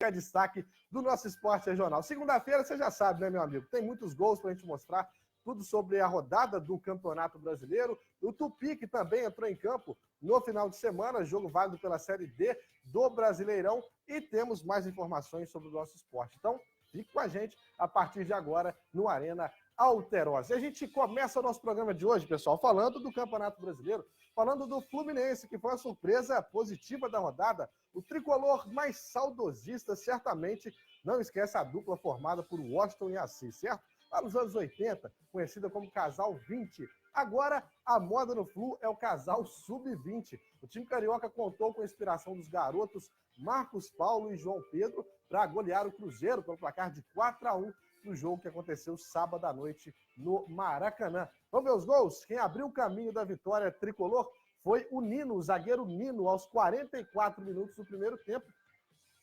é destaque do nosso esporte regional. Segunda-feira, você já sabe, né, meu amigo? Tem muitos gols para a gente mostrar, tudo sobre a rodada do Campeonato Brasileiro. O Tupi, que também entrou em campo no final de semana, jogo válido pela Série D do Brasileirão. E temos mais informações sobre o nosso esporte. Então, fique com a gente a partir de agora no Arena Alterosa. E a gente começa o nosso programa de hoje, pessoal, falando do Campeonato Brasileiro, falando do Fluminense, que foi a surpresa positiva da rodada. O tricolor mais saudosista certamente não esquece a dupla formada por Washington e Assis, certo? Lá nos anos 80, conhecida como Casal 20. Agora, a moda no Flu é o Casal Sub-20. O time carioca contou com a inspiração dos garotos Marcos Paulo e João Pedro para golear o Cruzeiro pelo placar de 4-1 no jogo que aconteceu sábado à noite no Maracanã. Vamos ver os gols? Quem abriu o caminho da vitória tricolor foi o Nino, o zagueiro Nino, aos 44 minutos do primeiro tempo.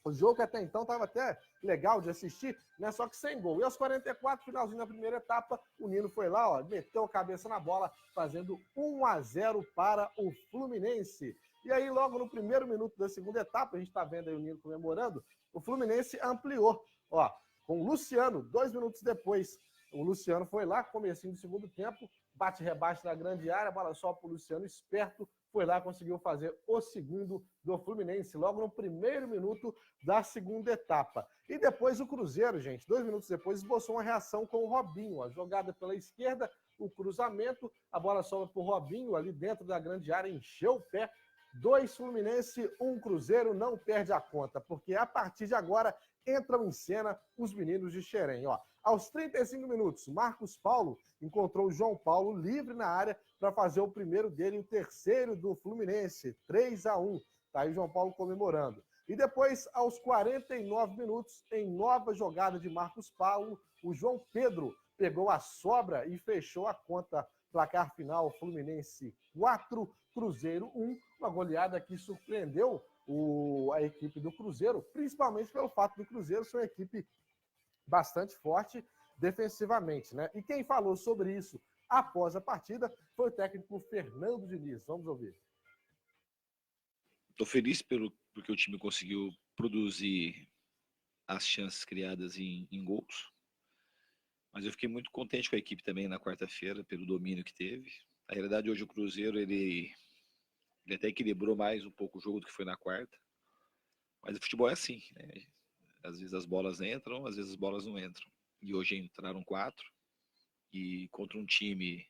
O jogo que até então estava até legal de assistir, né? Só que sem gol. E aos 44, finalzinho da primeira etapa, o Nino foi lá, ó, meteu a cabeça na bola, fazendo 1-0 para o Fluminense. E aí, logo no primeiro minuto da segunda etapa, a gente está vendo aí o Nino comemorando, o Fluminense ampliou, ó, com o Luciano, 2 minutos depois. O Luciano foi lá, comecinho do segundo tempo, bate-rebate na grande área, bola só para o Luciano, esperto, foi lá, conseguiu fazer o segundo do Fluminense, logo no primeiro minuto da segunda etapa. E depois o Cruzeiro, gente, 2 minutos depois, esboçou uma reação com o Robinho. A jogada pela esquerda, o cruzamento, a bola sobra para o Robinho, ali dentro da grande área, encheu o pé. 2 Fluminense, 1 Cruzeiro, não perde a conta, porque a partir de agora entram em cena os meninos de Xerém. Ó, aos 35 minutos, Marcos Paulo encontrou o João Paulo livre na área para fazer o primeiro dele e o terceiro do Fluminense, 3-1. Tá aí o João Paulo comemorando. E depois, aos 49 minutos, em nova jogada de Marcos Paulo, o João Pedro pegou a sobra e fechou a conta. Placar final, Fluminense 4, Cruzeiro 1. Uma goleada que surpreendeu a equipe do Cruzeiro, principalmente pelo fato do Cruzeiro ser uma equipe bastante forte defensivamente, né? E quem falou sobre isso após a partida foi o técnico Fernando Diniz. Vamos ouvir. Estou feliz porque o time conseguiu produzir as chances criadas em gols, mas eu fiquei muito contente com a equipe também na quarta-feira, pelo domínio que teve. Na realidade, hoje o Cruzeiro, ele até equilibrou mais um pouco o jogo do que foi na quarta, mas o futebol é assim, né? Às vezes as bolas entram, às vezes as bolas não entram. E hoje entraram 4, e contra um time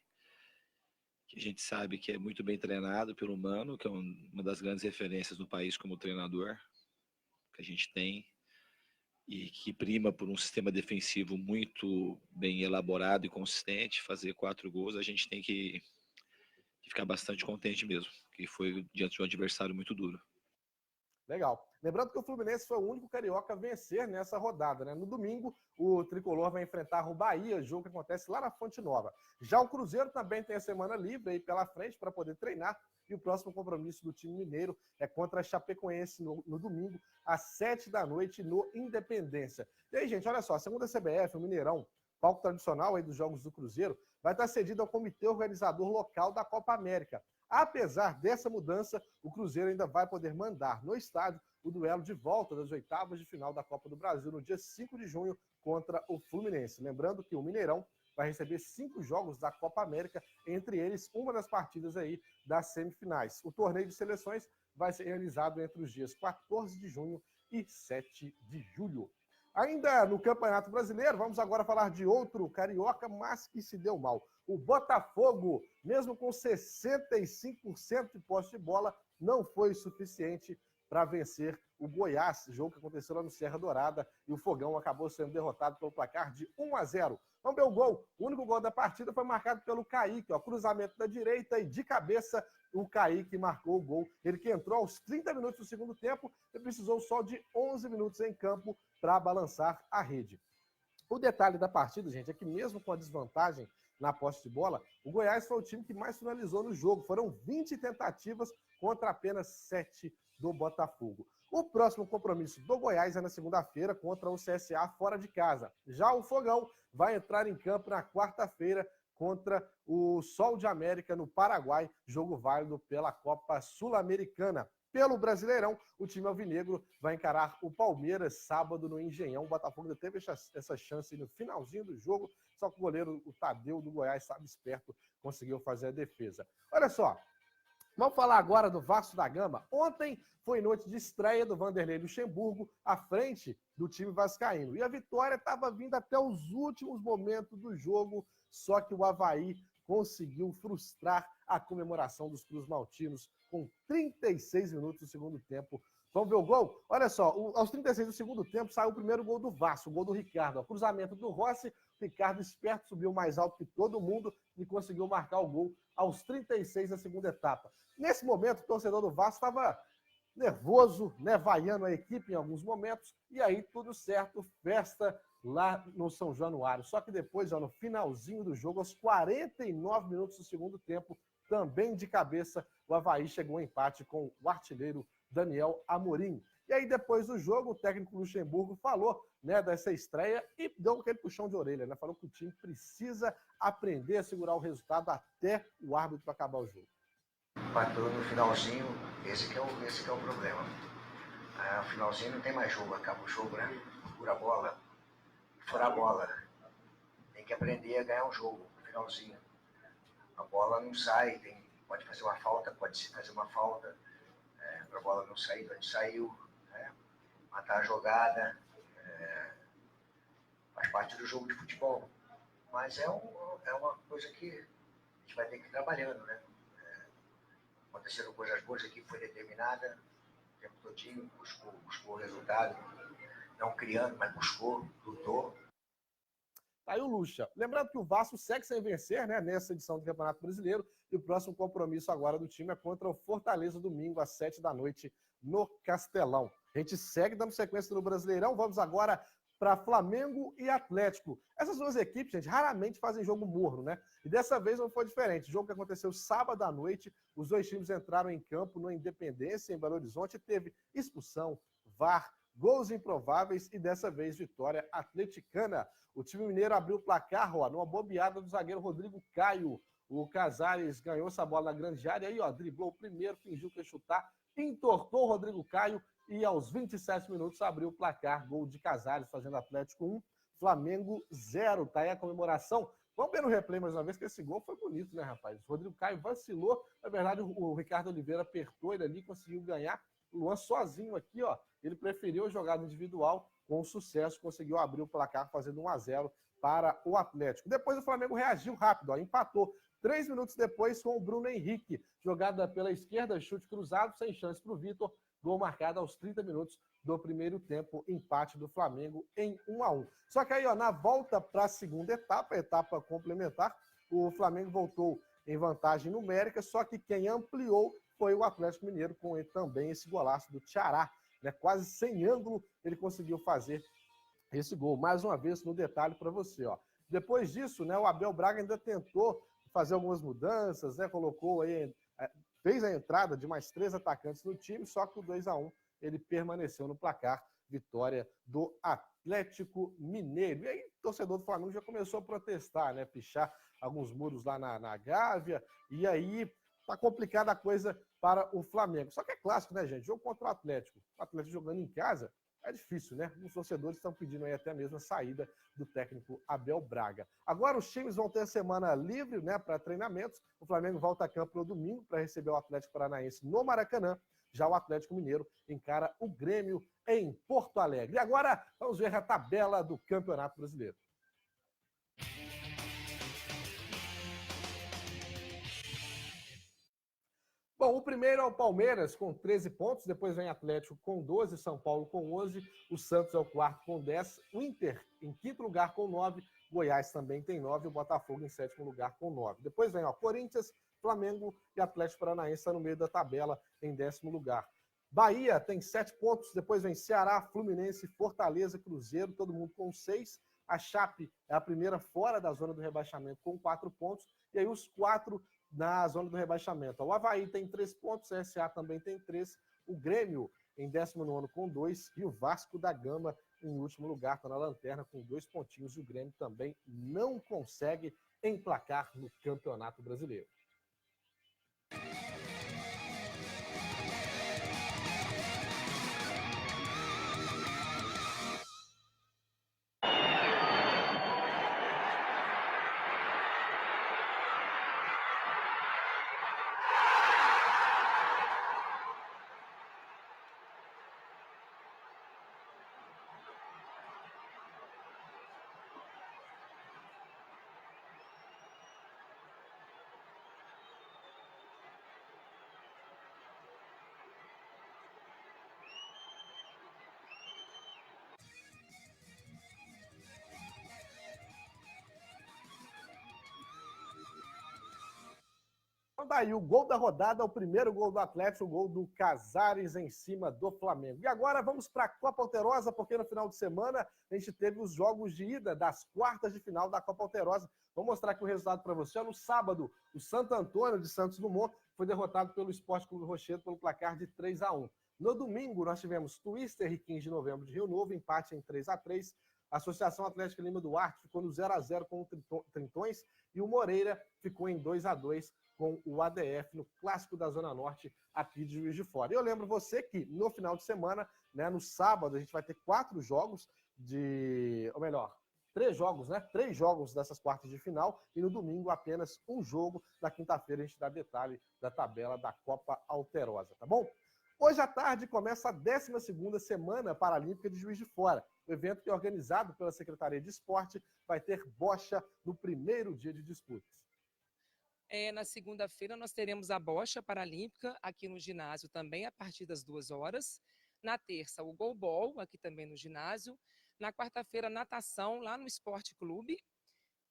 que a gente sabe que é muito bem treinado pelo Mano, que é uma das grandes referências no país como treinador que a gente tem, e que prima por um sistema defensivo muito bem elaborado e consistente. Fazer 4 gols, a gente tem que ficar bastante contente mesmo, que foi diante de um adversário muito duro. Legal. Lembrando que o Fluminense foi o único carioca a vencer nessa rodada, né? No domingo, o Tricolor vai enfrentar o Bahia, jogo que acontece lá na Fonte Nova. Já o Cruzeiro também tem a semana livre aí pela frente para poder treinar, e o próximo compromisso do time mineiro é contra a Chapecoense no domingo, às 7 da noite, no Independência. E aí, gente, olha só, segundo a CBF, o Mineirão, palco tradicional aí dos Jogos do Cruzeiro, vai estar cedido ao comitê organizador local da Copa América. Apesar dessa mudança, o Cruzeiro ainda vai poder mandar no estádio o duelo de volta das oitavas de final da Copa do Brasil no dia 5 de junho contra o Fluminense. Lembrando que o Mineirão vai receber 5 jogos da Copa América, entre eles uma das partidas aí das semifinais. O torneio de seleções vai ser realizado entre os dias 14 de junho e 7 de julho. Ainda no Campeonato Brasileiro, vamos agora falar de outro carioca, mas que se deu mal. O Botafogo, mesmo com 65% de posse de bola, não foi suficiente para vencer o Goiás, jogo que aconteceu lá no Serra Dourada, e o Fogão acabou sendo derrotado pelo placar de 1-0. Vamos ver o gol. O único gol da partida foi marcado pelo Kaique, ó, cruzamento da direita, e de cabeça o Kaique marcou o gol. Ele que entrou aos 30 minutos do segundo tempo e precisou só de 11 minutos em campo para balançar a rede. O detalhe da partida, gente, é que mesmo com a desvantagem na posse de bola, o Goiás foi o time que mais finalizou no jogo. Foram 20 tentativas contra apenas 7 do Botafogo. O próximo compromisso do Goiás é na segunda-feira contra o CSA fora de casa. Já o Fogão vai entrar em campo na quarta-feira contra o Sol de América no Paraguai, jogo válido pela Copa Sul-Americana. pelo Brasileirão, o time alvinegro vai encarar o Palmeiras sábado no Engenhão. O Botafogo teve essa chance no finalzinho do jogo, só que o goleiro, o Tadeu do Goiás, estava esperto, conseguiu fazer a defesa. Olha só, vamos falar agora do Vasco da Gama. Ontem foi noite de estreia do Vanderlei Luxemburgo à frente do time vascaíno. E a vitória estava vindo até os últimos momentos do jogo, só que o Avaí conseguiu frustrar a comemoração dos Cruz Maltinos com 36 minutos do segundo tempo. Vamos ver o gol? Olha só, aos 36 do segundo tempo saiu o primeiro gol do Vasco, o gol do Ricardo. O cruzamento do Rossi, Ricardo esperto, subiu mais alto que todo mundo e conseguiu marcar o gol aos 36 da segunda etapa. Nesse momento, o torcedor do Vasco estava nervoso, né, vaiando a equipe em alguns momentos, e aí tudo certo, festa lá no São Januário. Só que depois, já no finalzinho do jogo, aos 49 minutos do segundo tempo, também de cabeça, o Avaí chegou ao empate com o artilheiro Daniel Amorim. E aí, depois do jogo, o técnico Luxemburgo falou, né, dessa estreia e deu aquele puxão de orelha, né? Falou que o time precisa aprender a segurar o resultado até o árbitro acabar o jogo. Empatou no finalzinho, esse que é o problema. No finalzinho não tem mais jogo, acaba o jogo, né? Fura a bola, furar a bola. Tem que aprender a ganhar um jogo no finalzinho. A bola não sai, pode fazer uma falta, pode fazer uma falta, para a bola não sair de onde saiu, né? Matar a jogada, faz parte do jogo de futebol. Mas é uma coisa que a gente vai ter que ir trabalhando, né? Aconteceram coisas boas, a equipe foi determinada, o tempo todinho, buscou o resultado, não criando, mas buscou, lutou. Tá aí o Lucha. Lembrando que o Vasco segue sem vencer, né, nessa edição do Campeonato Brasileiro, e o próximo compromisso agora do time é contra o Fortaleza, domingo, às 7h no Castelão. A gente segue dando sequência no Brasileirão, vamos agora para Flamengo e Atlético. Essas duas equipes, gente, raramente fazem jogo morno, né? E dessa vez não foi diferente. O jogo que aconteceu sábado à noite, os dois times entraram em campo no Independência, em Belo Horizonte, teve expulsão, VAR, gols improváveis e dessa vez vitória atleticana. O time mineiro abriu o placar, ó, numa bobeada do zagueiro Rodrigo Caio. O Casares ganhou essa bola na grande área, aí, ó, driblou o primeiro, fingiu que ia chutar, entortou o Rodrigo Caio e aos 27 minutos abriu o placar, gol de Casares, fazendo Atlético 1, Flamengo 0. Tá aí a comemoração. Vamos ver no replay mais uma vez, que esse gol foi bonito, né, rapaz? O Rodrigo Caio vacilou, na verdade o Ricardo Oliveira apertou ele ali, conseguiu ganhar. O Luan sozinho aqui, ó, ele preferiu a jogada individual, com sucesso, conseguiu abrir o placar, fazendo 1-0 para o Atlético. Depois o Flamengo reagiu rápido, ó, empatou. 3 minutos depois com o Bruno Henrique, jogada pela esquerda, chute cruzado, sem chance para o Vitor, gol marcado aos 30 minutos do primeiro tempo, empate do Flamengo em 1-1. Só que aí, ó, na volta para a segunda etapa, a etapa complementar, o Flamengo voltou em vantagem numérica, só que quem ampliou foi o Atlético Mineiro, com também esse golaço do Ceará, né? Quase sem ângulo ele conseguiu fazer esse gol. Mais uma vez no detalhe para você, ó. Depois disso, né, o Abel Braga ainda tentou fazer algumas mudanças, né? Colocou aí, fez a entrada de mais 3 atacantes no time, só que o 2-1 ele permaneceu no placar, vitória do Atlético Mineiro. E aí o torcedor do Flamengo já começou a protestar, né? Pichar alguns muros lá na Gávea, e aí tá complicada a coisa para o Flamengo. Só que é clássico, né, gente? Jogo contra o Atlético jogando em casa, é difícil, né? Os torcedores estão pedindo aí até mesmo a saída do técnico Abel Braga. Agora os times vão ter a semana livre, né, para treinamentos. O Flamengo volta a campo no domingo para receber o Atlético Paranaense no Maracanã. Já o Atlético Mineiro encara o Grêmio em Porto Alegre. E agora vamos ver a tabela do Campeonato Brasileiro. Bom, o primeiro é o Palmeiras com 13 pontos, depois vem Atlético com 12, São Paulo com 11, o Santos é o quarto com 10, o Inter em quinto lugar com 9, Goiás também tem 9, o Botafogo em sétimo lugar com 9. Depois vem, ó, Corinthians, Flamengo e Atlético Paranaense tá no meio da tabela em 10º lugar. Bahia tem 7 pontos, depois vem Ceará, Fluminense, Fortaleza, Cruzeiro, todo mundo com 6. A Chape é a primeira fora da zona do rebaixamento com 4 pontos, e aí os 4 na zona do rebaixamento. O Avaí tem 3 pontos, a SA também tem 3, o Grêmio em 19º com 2 e o Vasco da Gama em último lugar, está na lanterna com 2 pontinhos, e o Grêmio também não consegue emplacar no Campeonato Brasileiro. daí o gol da rodada, o primeiro gol do Atlético, o gol do Casares em cima do Flamengo. E agora vamos para a Copa Alterosa, porque no final de semana a gente teve os jogos de ida das quartas de final da Copa Alterosa. Vou mostrar aqui o resultado para você. No sábado, o Santo Antônio de Santos Dumont foi derrotado pelo Sport Clube Rochedo pelo placar de 3-1. No domingo, nós tivemos Twister e 15 de novembro de Rio Novo, empate em 3-3. A Associação Atlética Lima Duarte ficou no 0-0 com o Trintões e o Moreira ficou em 2-2 com o ADF no Clássico da Zona Norte aqui de Juiz de Fora. E eu lembro você que no final de semana, né, no sábado, a gente vai ter 4 jogos ou melhor, 3 jogos, né? 3 jogos dessas quartas de final e no domingo apenas um jogo. Na quinta-feira a gente dá detalhe da tabela da Copa Alterosa, tá bom? Hoje à tarde começa a 12ª Semana Paralímpica de Juiz de Fora. O evento, que é organizado pela Secretaria de Esporte, vai ter bocha no primeiro dia de disputas. Na segunda-feira nós teremos a bocha paralímpica aqui no ginásio também a partir das 2 horas. Na terça, o goalball aqui também no ginásio. Na quarta-feira, natação lá no Esporte Clube.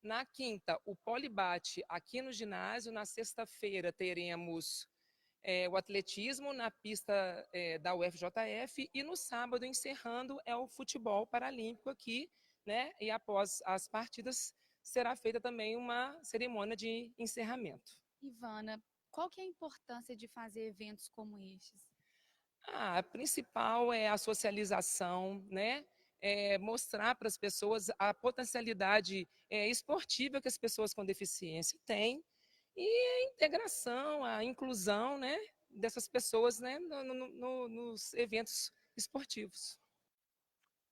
Na quinta, o polibate aqui no ginásio. Na sexta-feira teremos o atletismo na pista da UFJF e no sábado, encerrando, é o futebol paralímpico aqui, né? E após as partidas será feita também uma cerimônia de encerramento. Ivana, qual que é a importância de fazer eventos como estes? A principal é a socialização, né? Mostrar para as pessoas a potencialidade esportiva que as pessoas com deficiência têm, e a integração, a inclusão, né, dessas pessoas, né, nos eventos esportivos.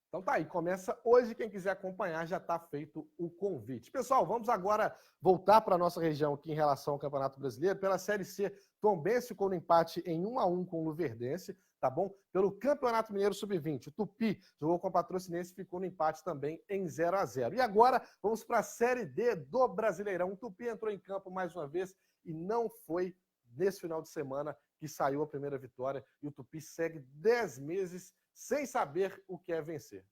Então tá aí, começa hoje. Quem quiser acompanhar, já está feito o convite. Pessoal, vamos agora voltar para a nossa região aqui em relação ao Campeonato Brasileiro. Pela Série C, Tombense ficou no empate em 1-1 com o Luverdense, tá bom? Pelo Campeonato Mineiro Sub-20, o Tupi jogou com a Patrocinense e ficou no empate também em 0-0. E agora vamos para a Série D do Brasileirão. O Tupi entrou em campo mais uma vez e não foi nesse final de semana que saiu a primeira vitória. E o Tupi segue 10 meses sem saber o que é vencer.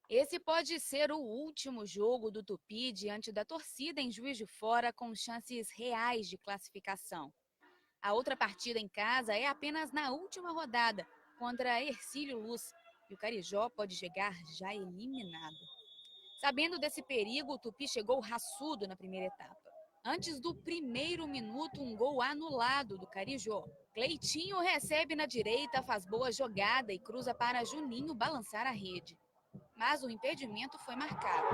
Esse pode ser o último jogo do Tupi diante da torcida em Juiz de Fora, com chances reais de classificação. A outra partida em casa é apenas na última rodada, contra Hercílio Luz, e o Carijó pode chegar já eliminado. Sabendo desse perigo, o Tupi chegou raçudo na primeira etapa. Antes do primeiro minuto, um gol anulado do Carijó. Cleitinho recebe na direita, faz boa jogada e cruza para Juninho balançar a rede. Mas o impedimento foi marcado.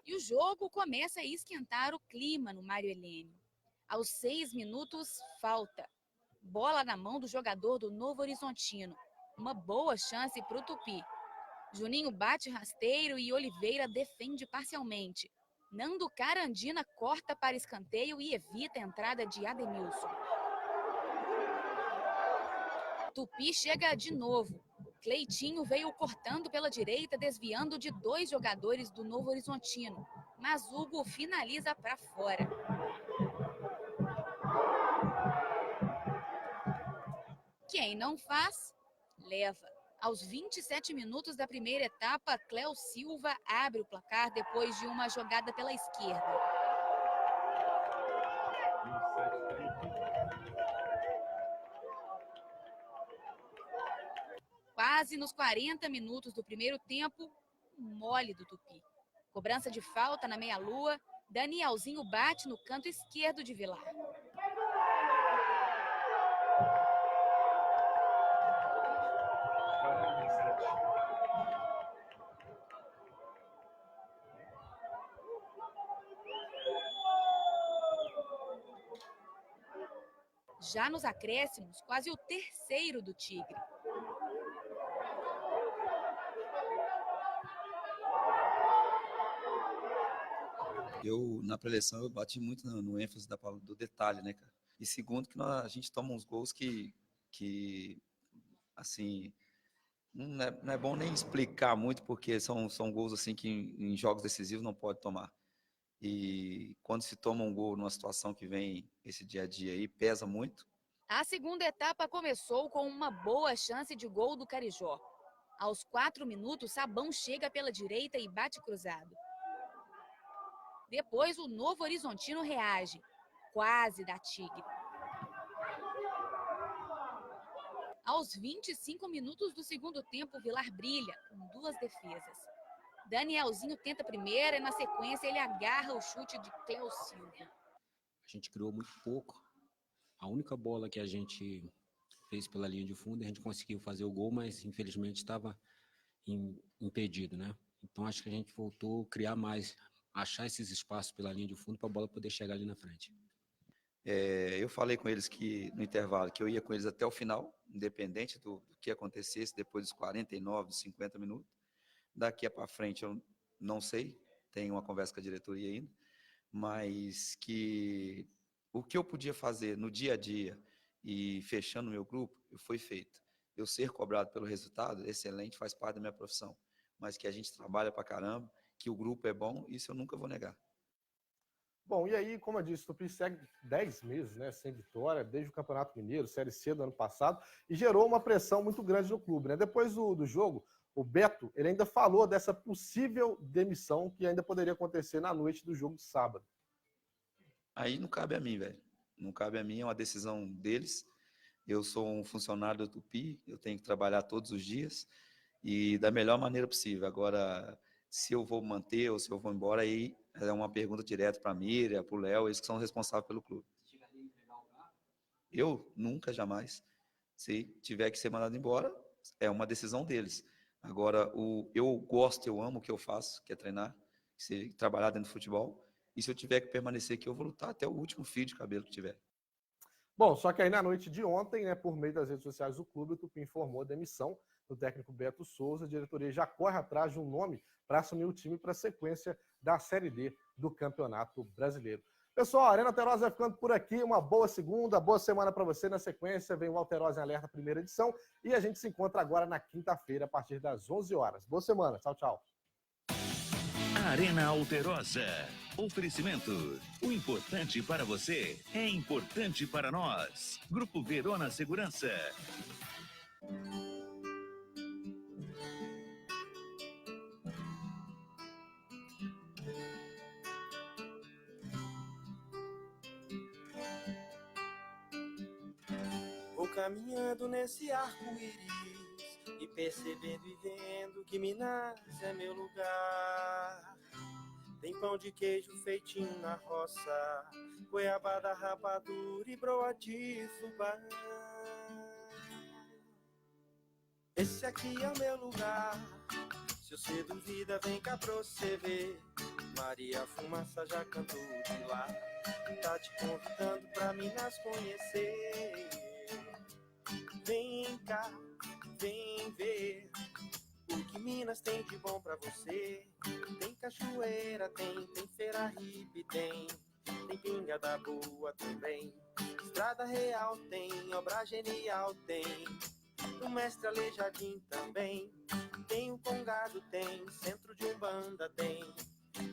E o jogo começa a esquentar o clima no Mário Helênio. Aos 6 minutos, falta. Bola na mão do jogador do Novo Horizontino. Uma boa chance para o Tupi. Juninho bate rasteiro e Oliveira defende parcialmente. Nando Carandina corta para escanteio e evita a entrada de Ademilson. Tupi chega de novo. Cleitinho veio cortando pela direita, desviando de 2 jogadores do Novo Horizontino. Mas Hugo finaliza para fora. Quem não faz, leva. Aos 27 minutos da primeira etapa, Cléo Silva abre o placar depois de uma jogada pela esquerda. Quase nos 40 minutos do primeiro tempo, um mole do Tupi. Cobrança de falta na meia-lua, Danielzinho bate no canto esquerdo de Vilar. Já nos acréscimos, quase o terceiro do Tigre. Na preleção, eu bati muito no ênfase do detalhe, né, cara? E segundo, que a gente toma uns gols que assim, não é bom nem explicar muito, porque são gols, assim, que em jogos decisivos não pode tomar. E quando se toma um gol numa situação que vem esse dia a dia aí, pesa muito. A segunda etapa começou com uma boa chance de gol do Carijó. Aos 4 minutos, Sabão chega pela direita e bate cruzado. Depois, o Novo Horizontino reage. Quase dá tigre. Aos 25 minutos do segundo tempo, o Vilar brilha com 2 defesas. Danielzinho tenta a primeira e, na sequência, ele agarra o chute de Cléo Silva. A gente criou muito pouco. A única bola que a gente fez pela linha de fundo, a gente conseguiu fazer o gol, mas infelizmente estava impedido, né? Então acho que a gente voltou a criar mais, achar esses espaços pela linha de fundo para a bola poder chegar ali na frente. Eu falei com eles que no intervalo que eu ia com eles até o final, independente do que acontecesse depois dos 49, dos 50 minutos. Daqui para frente eu não sei, tenho uma conversa com a diretoria ainda, mas que o que eu podia fazer no dia a dia e fechando o meu grupo, foi feito. Eu ser cobrado pelo resultado, excelente, faz parte da minha profissão, mas que a gente trabalha para caramba, que o grupo é bom, isso eu nunca vou negar. Bom, e aí, como eu disse, o Tupi segue 10 meses, né, sem vitória, desde o Campeonato Mineiro, Série C do ano passado, e gerou uma pressão muito grande no clube, né? Depois do jogo, o Beto, ele ainda falou dessa possível demissão que ainda poderia acontecer na noite do jogo de sábado. Aí não cabe a mim, velho. Não cabe a mim, é uma decisão deles. Eu sou um funcionário do Tupi, eu tenho que trabalhar todos os dias e da melhor maneira possível. Agora, se eu vou manter ou se eu vou embora, aí é uma pergunta direta para a Miriam, para o Léo, eles que são responsáveis pelo clube. Eu nunca, jamais. Se tiver que ser mandado embora, é uma decisão deles. Agora, eu gosto, eu amo o que eu faço, que é treinar, trabalhar dentro do futebol. E se eu tiver que permanecer aqui, eu vou lutar até o último fio de cabelo que tiver. Bom, só que aí na noite de ontem, né, por meio das redes sociais do clube, o Tupi informou a demissão do técnico Beto Souza. A diretoria já corre atrás de um nome para assumir o time para a sequência da Série D do Campeonato Brasileiro. Pessoal, a Arena Alterosa vai ficando por aqui. Uma boa segunda, boa semana para você. Na sequência, vem o Alterosa em Alerta, primeira edição. E a gente se encontra agora na quinta-feira, a partir das 11 horas. Boa semana. Tchau, tchau. Arena Alterosa. Oferecimento. O importante para você é importante para nós. Grupo Verona Segurança. Vou caminhando nesse arco-íris e percebendo e vendo que Minas é meu lugar. Tem pão de queijo feitinho na roça, goiabada, rapadura e broa de fubá. Esse aqui é o meu lugar. Se você duvida, vem cá pra você ver. Maria Fumaça já cantou de lá, tá te convidando pra Minas conhecer. Vem cá, vem ver o que Minas tem de bom pra você. Tem cachoeira, tem feira hippie, tem pinga da boa também. Estrada real tem, obra genial tem, o mestre Aleijadinho também. Tem o Congado, tem centro de Umbanda, tem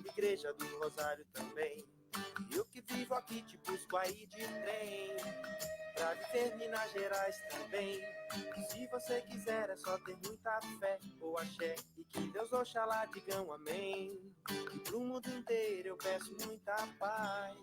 igreja do Rosário também. Eu que vivo aqui te busco aí de trem, pra viver Minas Gerais também. Se você quiser é só ter muita fé ou axé, e que Deus Oxalá digam amém. E pro mundo inteiro eu peço muita paz.